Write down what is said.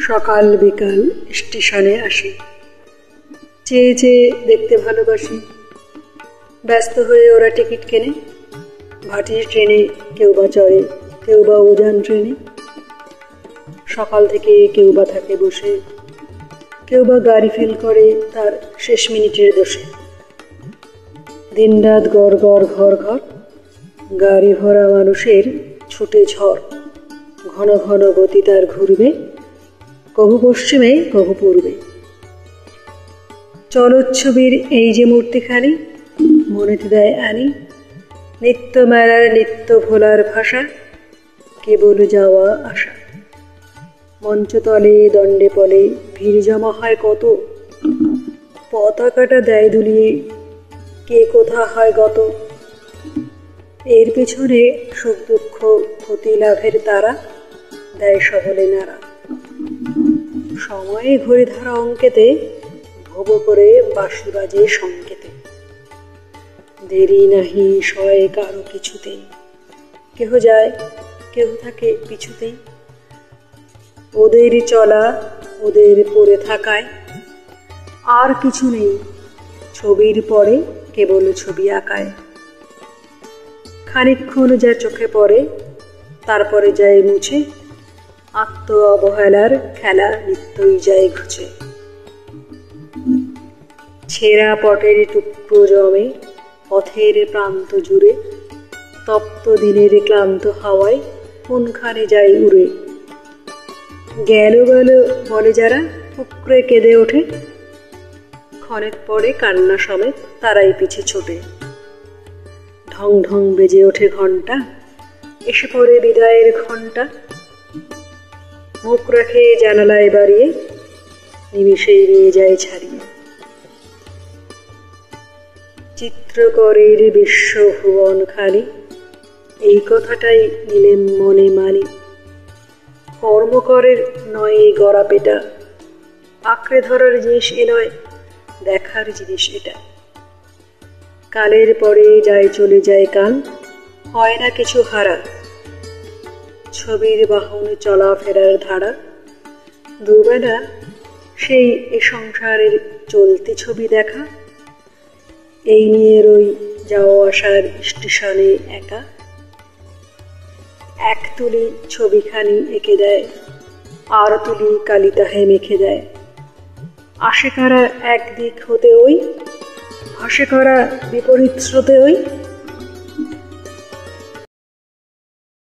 সকাল বিকাল স্টেশনে আসি, চেয়ে চেয়ে দেখতে ভালোবাসি। ব্যস্ত হয়ে ওরা টিকিট কেনে, ভাটির ট্রেনে কেউ বা চড়ে, কেউ বা উজান ট্রেনে। সকাল থেকে কেউ বা থাকে বসে, কেউ বা গাড়ি ফেল করে তার শেষ মিনিটের দোষে। দিনরাত গড় গড় ঘর ঘর, গাড়ি ভরা মানুষের ছুটে ঝড়। ঘন ঘন গতি তার ঘুরবে, কভু পশ্চিমে কভু পূর্বে। চলচ্ছবির এই যে মূর্তিখানি মনেতে দেয় আনি, নিত্য মেলার নিত্য ভোলার ভাষা, কেবল যাওয়া আসা। মঞ্চতলে দণ্ডে পলে ভিড় জমা হয় কত, পতাকাটা দেয় দুলিয়ে, কে কোথা হয় গত। এর পিছনে সুখ দুঃখ ক্ষতি লাভের তারা দেয় সবলে নাড়া। সময়ে ঘড়ি ধরা অঙ্কেতে ভোগ করে বাঁশি বাজে সংকেতে। দেরি নাহি সয় কারো কিছুতেই, কেহ যায় কেহ থাকে পিছুতেই। ওদের চলা ওদের পড়ে থাকায় আর কিছু নেই, ছবির পরে কেবল ছবি আঁকায়। খানিকক্ষণ যা চোখে পড়ে তারপরে যায় মুছে, আত্ম অবহেলার খেলা নিত্যই যায় ঘুচে। ছেঁড়া পটের টুকরো জমে পথের প্রান্ত জুড়ে, তপ্ত দিনের ক্লান্ত হাওয়ায় কোনখানে যায় উড়ে। গেল গেল বলে যারা কুকড়ে কেঁদে ওঠে, ক্ষণেক পরে কান্না সমেত তারাই পিছে ছোটে। ঢং ঢং বেজে ওঠে ঘণ্টা, এসে পড়ে বিদায়ের ঘণ্টা। মুখ রাখে জানালায় বাড়িয়ে, নিমিষেই নিয়ে যায় ছাড়িয়ে। চিত্রকরের বিশ্বভুবন খালি, এই কথাটাই নিলেম মনে মানি। কর্মকরের নয় এই গড়া পেটা, আঁকড়ে ধরার জিনিস এ নয়, দেখার জিনিস এটা। কালের পরে যায় চলে যায় কাল, হয় না কিছু হারা। ছবির বাহন চলা ফেরার ধারা, দুবেলা সেই এ সংসারের চলতি ছবি দেখা। এই নিয়ে রই যাওয়া আসার স্টেশনে একা। এক তুলি ছবিখানি এঁকে দেয়, আর তুলি কালিতাহে মেখে দেয়। আসে কারা একদিক হতে ওই, ভাসে করা বিপরীত স্রোতে ওই।